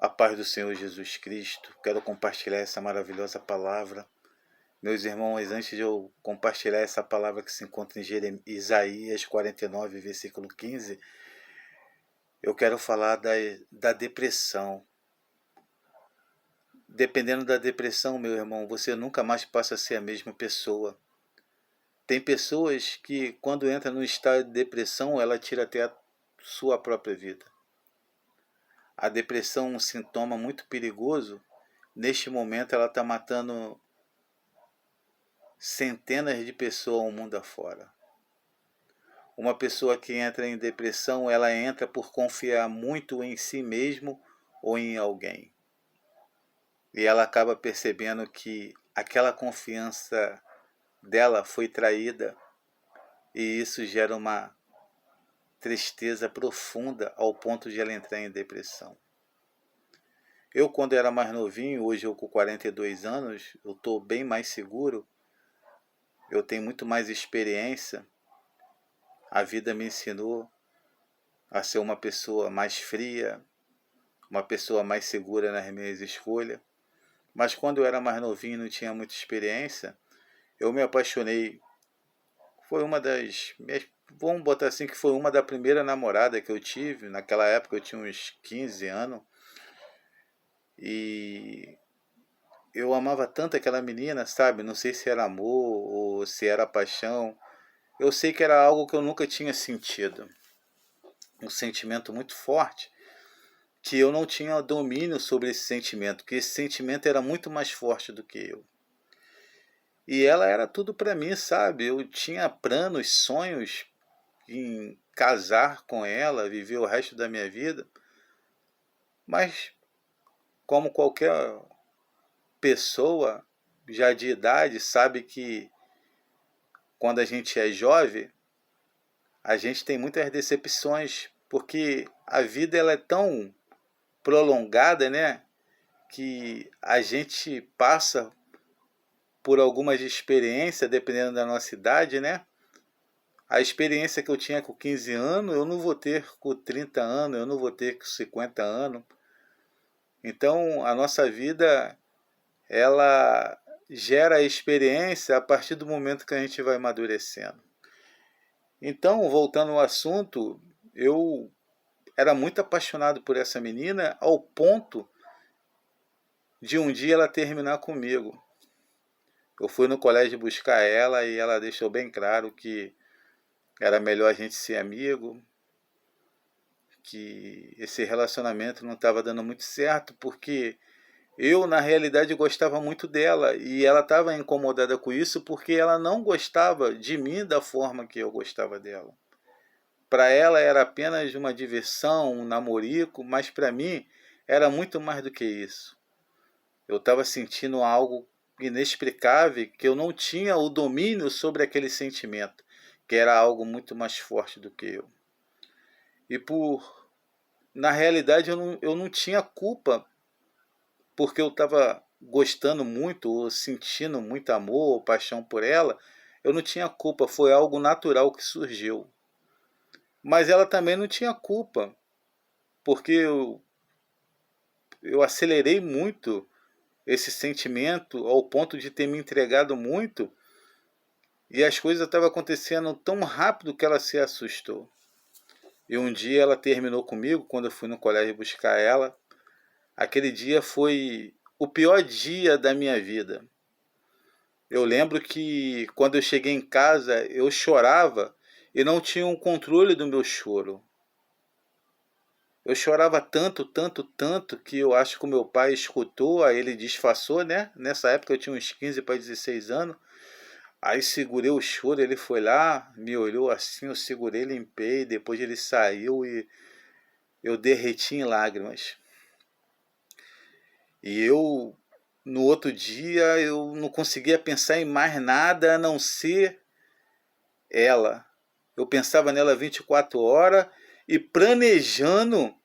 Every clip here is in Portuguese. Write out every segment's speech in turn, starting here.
A paz do Senhor Jesus Cristo. Quero compartilhar essa maravilhosa palavra. Meus irmãos, antes de eu compartilhar essa palavra que se encontra em Isaías 49, versículo 15, eu quero falar da depressão. Dependendo da depressão, meu irmão, você nunca mais passa a ser a mesma pessoa. Tem pessoas que, quando entra no estado de depressão, ela tira até a sua própria vida. A depressão é um sintoma muito perigoso. Neste momento ela está matando centenas de pessoas ao mundo afora. Uma pessoa que entra em depressão, ela entra por confiar muito em si mesmo ou em alguém. E ela acaba percebendo que aquela confiança dela foi traída, e isso gera uma tristeza profunda ao ponto de ela entrar em depressão. Eu, quando era mais novinho, hoje eu com 42 anos, eu estou bem mais seguro, eu tenho muito mais experiência. A vida me ensinou a ser uma pessoa mais fria, uma pessoa mais segura nas minhas escolhas. Mas quando eu era mais novinho e não tinha muita experiência, eu me apaixonei. Foi uma das minhas, vamos botar assim, que foi uma da primeira namorada que eu tive. Naquela época eu tinha uns 15 anos. E eu amava tanto aquela menina, sabe? Não sei se era amor ou se era paixão. Eu sei que era algo que eu nunca tinha sentido. Um sentimento muito forte, que eu não tinha domínio sobre esse sentimento, que esse sentimento era muito mais forte do que eu. E ela era tudo para mim, sabe? Eu tinha planos, sonhos em casar com ela, viver o resto da minha vida. Mas, como qualquer pessoa já de idade sabe que quando a gente é jovem, a gente tem muitas decepções, porque a vida ela é tão prolongada, né? Que a gente passa por algumas experiências, dependendo da nossa idade, né? A experiência que eu tinha com 15 anos, eu não vou ter com 30 anos, eu não vou ter com 50 anos. Então, a nossa vida, ela gera experiência a partir do momento que a gente vai amadurecendo. Então, voltando ao assunto, eu era muito apaixonado por essa menina ao ponto de um dia ela terminar comigo. Eu fui no colégio buscar ela e ela deixou bem claro que era melhor a gente ser amigo, que esse relacionamento não estava dando muito certo, porque eu, na realidade, gostava muito dela e ela estava incomodada com isso porque ela não gostava de mim da forma que eu gostava dela. Para ela era apenas uma diversão, um namorico, mas para mim era muito mais do que isso. Eu estava sentindo algo inexplicável, que eu não tinha o domínio sobre aquele sentimento, que era algo muito mais forte do que eu. E na realidade eu não tinha culpa, porque eu estava gostando muito, ou sentindo muito amor, ou paixão por ela. Eu não tinha culpa, foi algo natural que surgiu. Mas ela também não tinha culpa, porque eu acelerei muito esse sentimento ao ponto de ter me entregado muito, e as coisas estavam acontecendo tão rápido que ela se assustou. E um dia ela terminou comigo, quando eu fui no colégio buscar ela. Aquele dia foi o pior dia da minha vida. Eu lembro que quando eu cheguei em casa, eu chorava e não tinha um controle do meu choro. Eu chorava tanto, tanto, tanto, que eu acho que o meu pai escutou, aí ele disfarçou, né? Nessa época eu tinha uns 15 para 16 anos. Aí segurei o choro, ele foi lá, me olhou assim, eu segurei, limpei, depois ele saiu e eu derreti em lágrimas. E eu, no outro dia, eu não conseguia pensar em mais nada a não ser ela. Eu pensava nela 24 horas e planejando,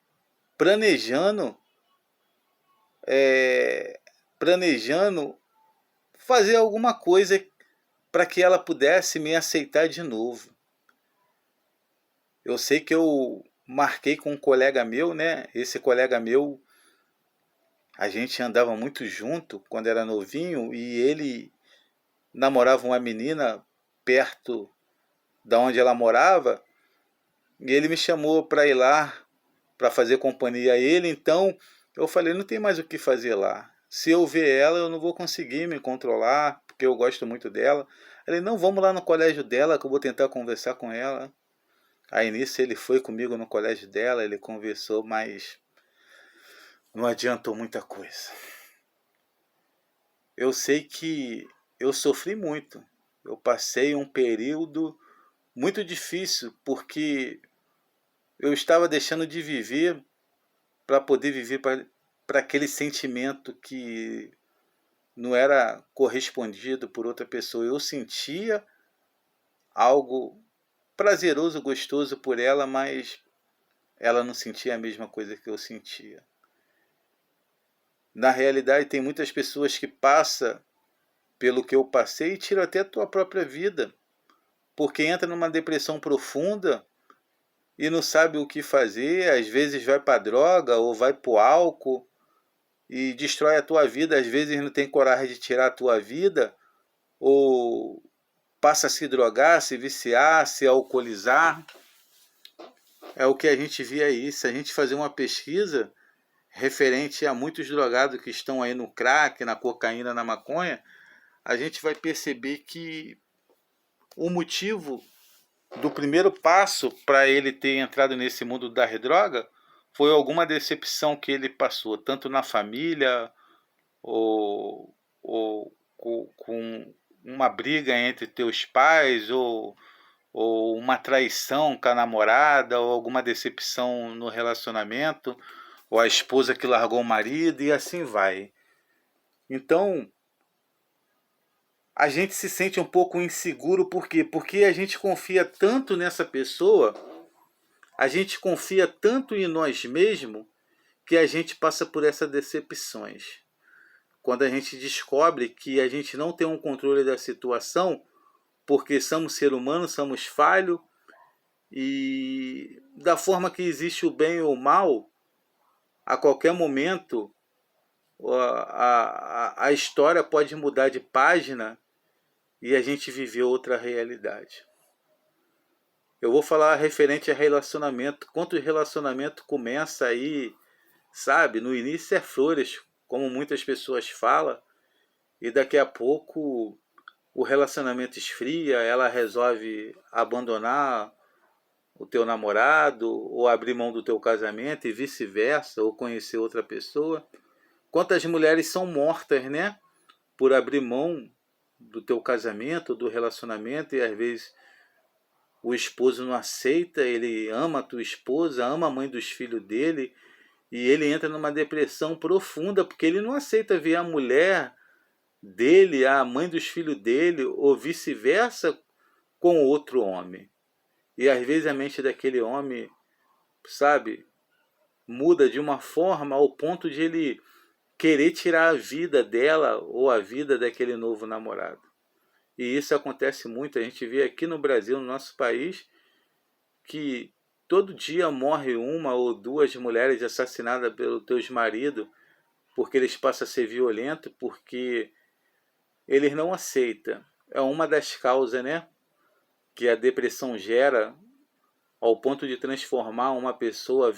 é, planejando fazer alguma coisa para que ela pudesse me aceitar de novo. Eu sei que eu marquei com um colega meu, né? Esse colega meu, A gente andava muito junto quando era novinho e ele namorava uma menina perto da onde ela morava e ele me chamou para ir lá para fazer companhia a ele. Então eu falei, não tem mais o que fazer lá. Se eu ver ela, eu não vou conseguir me controlar, porque eu gosto muito dela. Ele, não, vamos lá no colégio dela que eu vou tentar conversar com ela. Aí nisso ele foi comigo no colégio dela, ele conversou, mas não adiantou muita coisa. Eu sei que eu sofri muito. Eu passei um período muito difícil, porque eu estava deixando de viver para poder viver para aquele sentimento que não era correspondido por outra pessoa. Eu sentia algo prazeroso, gostoso por ela, mas ela não sentia a mesma coisa que eu sentia. Na realidade, tem muitas pessoas que passam pelo que eu passei e tiram até a tua própria vida, porque entra numa depressão profunda e não sabe o que fazer, às vezes vai para droga ou vai para o álcool e destrói a tua vida, às vezes não tem coragem de tirar a tua vida, ou passa a se drogar, se viciar, se alcoolizar. É o que a gente vê aí. Se a gente fazer uma pesquisa referente a muitos drogados que estão aí no crack, na cocaína, na maconha, a gente vai perceber que o motivo do primeiro passo para ele ter entrado nesse mundo da droga foi alguma decepção que ele passou, tanto na família, ou com uma briga entre teus pais, ou uma traição com a namorada, ou alguma decepção no relacionamento, ou a esposa que largou o marido, e assim vai. Então, a gente se sente um pouco inseguro, por quê? Porque a gente confia tanto nessa pessoa, a gente confia tanto em nós mesmos, que a gente passa por essas decepções. Quando a gente descobre que a gente não tem um controle da situação, porque somos seres humanos, somos falhos, e da forma que existe o bem ou o mal, a qualquer momento a história pode mudar de página e a gente viver outra realidade. Eu vou falar referente a relacionamento. Quanto relacionamento começa aí, sabe? No início é flores, como muitas pessoas falam, e daqui a pouco o relacionamento esfria, ela resolve abandonar o teu namorado, ou abrir mão do teu casamento e vice-versa, ou conhecer outra pessoa. Quantas mulheres são mortas, né? Por abrir mão do teu casamento, do relacionamento, e às vezes o esposo não aceita, ele ama a tua esposa, ama a mãe dos filhos dele, e ele entra numa depressão profunda, porque ele não aceita ver a mulher dele, a mãe dos filhos dele, ou vice-versa, com outro homem. E às vezes a mente daquele homem, sabe, muda de uma forma ao ponto de ele querer tirar a vida dela ou a vida daquele novo namorado. E isso acontece muito, a gente vê aqui no Brasil, no nosso país, que todo dia morre uma ou duas mulheres assassinadas pelos teus maridos, porque eles passam a ser violentos, porque eles não aceitam. É uma das causas, né, que a depressão gera, ao ponto de transformar uma pessoa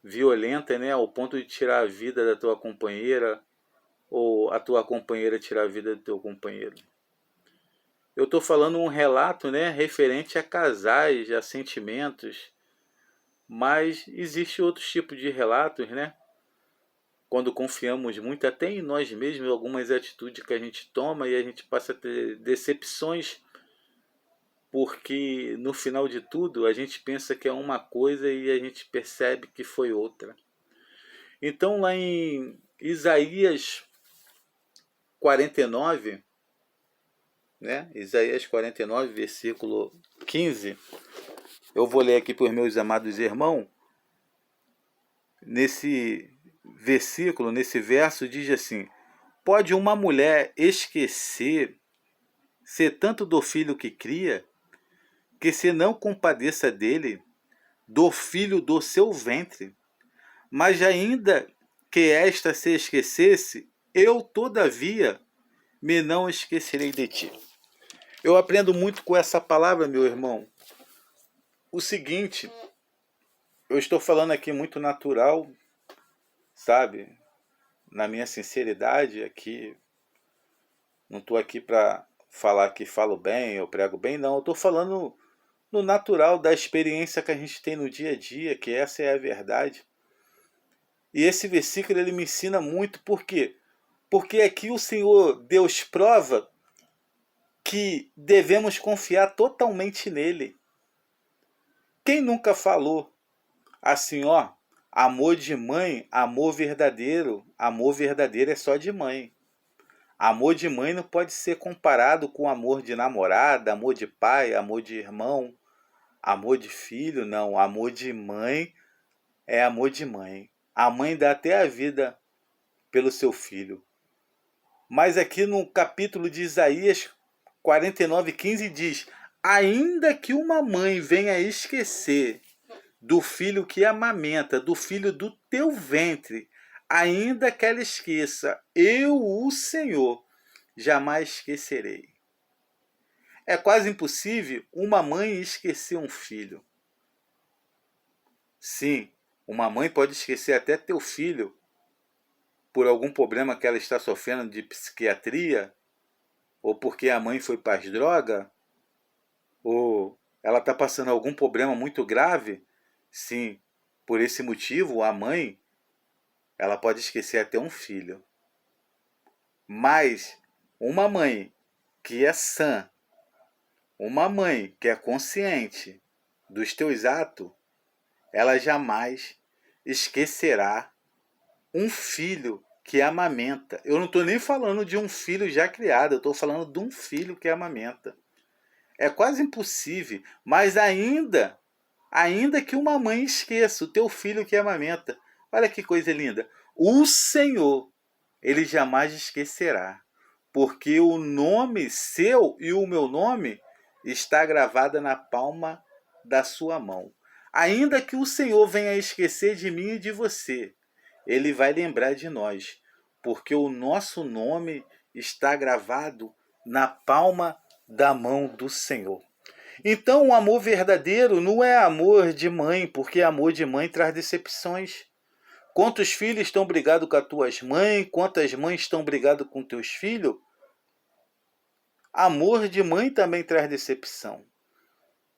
violenta, né, ao ponto de tirar a vida da tua companheira, ou a tua companheira tirar a vida do teu companheiro. Eu estou falando um relato, né, referente a casais, a sentimentos, mas existe outros tipos de relatos, né? Quando confiamos muito até em nós mesmos, algumas atitudes que a gente toma e a gente passa a ter decepções, porque no final de tudo a gente pensa que é uma coisa e a gente percebe que foi outra. Então lá em Isaías 49, né? Isaías 49, versículo 15, eu vou ler aqui para os meus amados irmãos. Nesse versículo, nesse verso, diz assim: pode uma mulher esquecer, ser tanto do filho que cria, que se não compadeça dele, do filho do seu ventre, mas ainda que esta se esquecesse, eu, todavia, me não esquecerei de ti. Eu aprendo muito com essa palavra, meu irmão. O seguinte, eu estou falando aqui muito natural, sabe? Na minha sinceridade aqui, não estou aqui para falar que falo bem, eu prego bem, não. Eu estou falando no natural da experiência que a gente tem no dia a dia, que essa é a verdade. E esse versículo ele me ensina muito, por quê? Porque aqui o Senhor Deus prova que devemos confiar totalmente nele. Quem nunca falou assim, ó, amor de mãe, amor verdadeiro é só de mãe. Amor de mãe não pode ser comparado com amor de namorada, amor de pai, amor de irmão, amor de filho, não. Amor de mãe é amor de mãe. A mãe dá até a vida pelo seu filho. Mas aqui no capítulo de Isaías 49:15 diz: ainda que uma mãe venha esquecer do filho que amamenta, do filho do teu ventre, ainda que ela esqueça, eu, o Senhor, jamais esquecerei. É quase impossível uma mãe esquecer um filho. Sim, uma mãe pode esquecer até teu filho por algum problema que ela está sofrendo de psiquiatria, ou porque a mãe foi para as drogas, ou ela está passando algum problema muito grave. Sim, por esse motivo a mãe ela pode esquecer até um filho. Mas uma mãe que é sã, uma mãe que é consciente dos teus atos, ela jamais esquecerá um filho que amamenta. Eu não estou nem falando de um filho já criado, eu estou falando de um filho que amamenta. É quase impossível, mas ainda que uma mãe esqueça o teu filho que amamenta. Olha que coisa linda. O Senhor, ele jamais esquecerá, porque o nome seu e o meu nome está gravado na palma da sua mão. Ainda que o Senhor venha esquecer de mim e de você, ele vai lembrar de nós, porque o nosso nome está gravado na palma da mão do Senhor. Então, o amor verdadeiro não é amor de mãe, porque amor de mãe traz decepções. Quantos filhos estão brigados com as tuas mães? Quantas mães estão brigadas com teus filhos? Amor de mãe também traz decepção.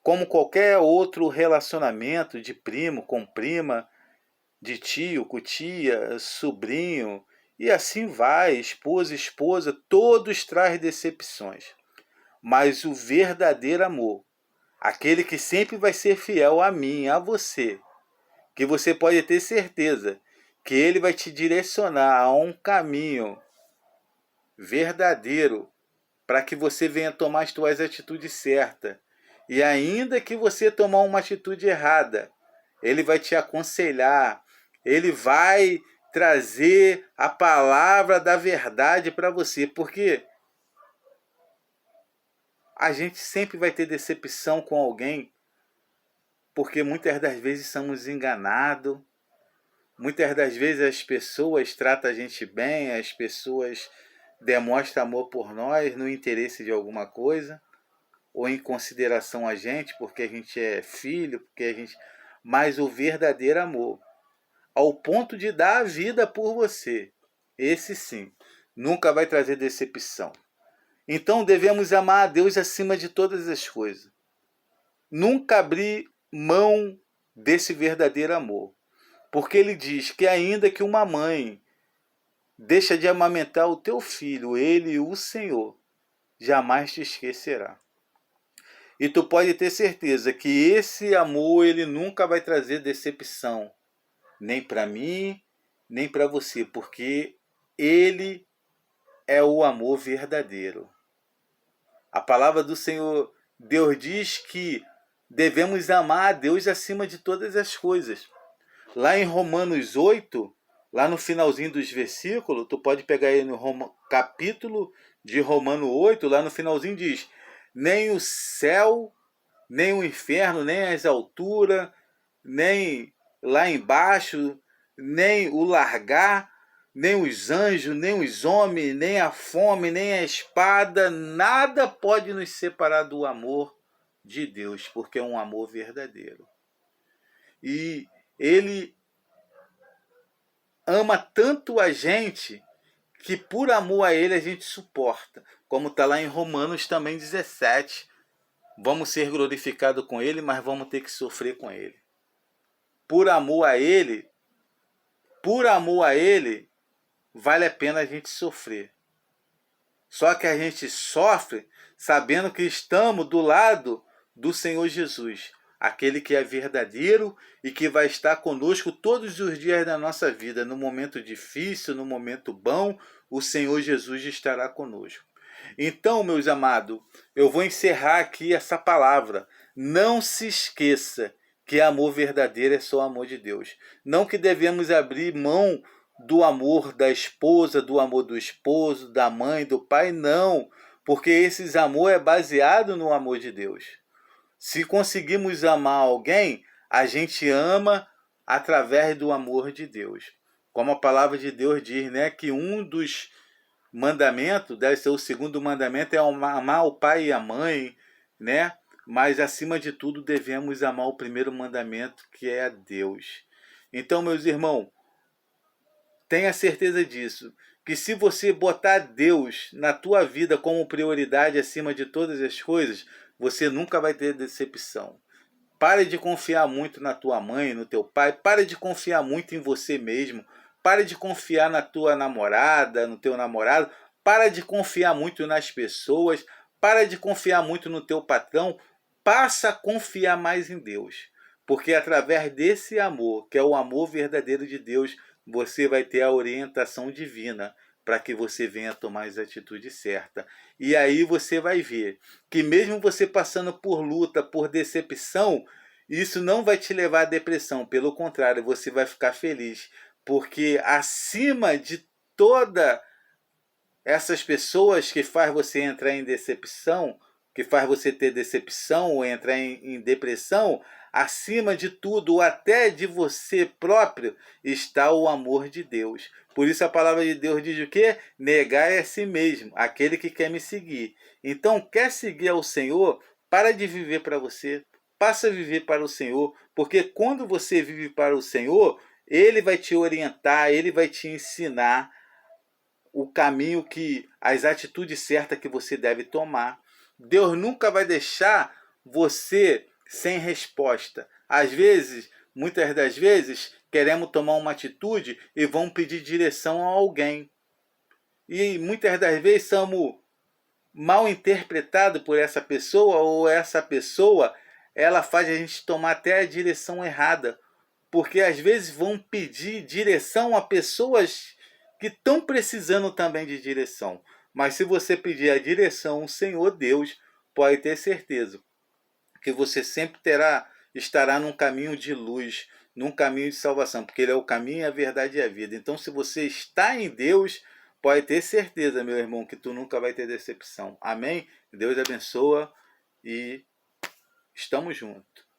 Como qualquer outro relacionamento de primo com prima, de tio com tia, sobrinho, e assim vai, esposa, todos trazem decepções. Mas o verdadeiro amor, aquele que sempre vai ser fiel a mim, a você, que você pode ter certeza que ele vai te direcionar a um caminho verdadeiro para que você venha tomar as suas atitudes certas. E ainda que você tomar uma atitude errada, ele vai te aconselhar, ele vai trazer a palavra da verdade para você, porque a gente sempre vai ter decepção com alguém, porque muitas das vezes somos enganados, muitas das vezes as pessoas tratam a gente bem, as pessoas demonstram amor por nós no interesse de alguma coisa, ou em consideração a gente, porque a gente é filho, porque a gente... Mas o verdadeiro amor, ao ponto de dar a vida por você, esse sim, nunca vai trazer decepção. Então devemos amar a Deus acima de todas as coisas. Nunca abrir mão desse verdadeiro amor. Porque ele diz que ainda que uma mãe deixa de amamentar o teu filho, ele, o Senhor, jamais te esquecerá. E tu pode ter certeza que esse amor ele nunca vai trazer decepção, nem para mim, nem para você, porque ele é o amor verdadeiro. A palavra do Senhor, Deus diz que devemos amar a Deus acima de todas as coisas. Lá em Romanos 8, lá no finalzinho dos versículos, tu pode pegar aí no capítulo de Romano 8, lá no finalzinho diz: nem o céu, nem o inferno, nem as alturas, nem lá embaixo, nem o largar, nem os anjos, nem os homens, nem a fome, nem a espada, nada pode nos separar do amor de Deus, porque é um amor verdadeiro. E ele ama tanto a gente que por amor a ele a gente suporta. Como está lá em Romanos também 17. Vamos ser glorificados com ele, mas vamos ter que sofrer com ele. Por amor a ele, vale a pena a gente sofrer. Só que a gente sofre sabendo que estamos do lado do Senhor Jesus, aquele que é verdadeiro e que vai estar conosco todos os dias da nossa vida, no momento difícil, no momento bom, o Senhor Jesus estará conosco. Então, meus amados, eu vou encerrar aqui essa palavra. Não se esqueça que amor verdadeiro é só amor de Deus. Não que devemos abrir mão do amor da esposa, do amor do esposo, da mãe, do pai, não. Porque esse amor é baseado no amor de Deus. Se conseguimos amar alguém, a gente ama através do amor de Deus. Como a palavra de Deus diz, né, que um dos mandamentos, deve ser o segundo mandamento, é amar o pai e a mãe, né? Mas acima de tudo devemos amar o primeiro mandamento, que é a Deus. Então, meus irmãos, tenha certeza disso, que se você botar Deus na tua vida como prioridade acima de todas as coisas, você nunca vai ter decepção. Pare de confiar muito na tua mãe, no teu pai, pare de confiar muito em você mesmo, pare de confiar na tua namorada, no teu namorado, para de confiar muito nas pessoas, para de confiar muito no teu patrão, passa a confiar mais em Deus. Porque através desse amor, que é o amor verdadeiro de Deus, você vai ter a orientação divina para que você venha tomar as atitudes certas. E aí você vai ver que mesmo você passando por luta, por decepção, isso não vai te levar à depressão. Pelo contrário, você vai ficar feliz. Porque acima de toda essas pessoas que faz você entrar em decepção, que faz você ter decepção ou entrar em depressão, acima de tudo, ou até de você próprio, está o amor de Deus. Por isso a palavra de Deus diz o quê? Negar é a si mesmo, aquele que quer me seguir. Então, quer seguir ao Senhor, para de viver para você, passa a viver para o Senhor, porque quando você vive para o Senhor, Ele vai te orientar, Ele vai te ensinar o caminho que, as atitudes certas que você deve tomar. Deus nunca vai deixar você sem resposta. Às vezes, muitas das vezes, queremos tomar uma atitude e vamos pedir direção a alguém. E muitas das vezes somos mal interpretados por essa pessoa, ou essa pessoa ela faz a gente tomar até a direção errada. Porque às vezes vão pedir direção a pessoas que estão precisando também de direção. Mas se você pedir a direção ao Senhor Deus, pode ter certeza que você sempre estará num caminho de luz, num caminho de salvação, porque Ele é o caminho, a verdade e a vida. Então, se você está em Deus, pode ter certeza, meu irmão, que tu nunca vai ter decepção. Amém? Deus abençoa e estamos juntos.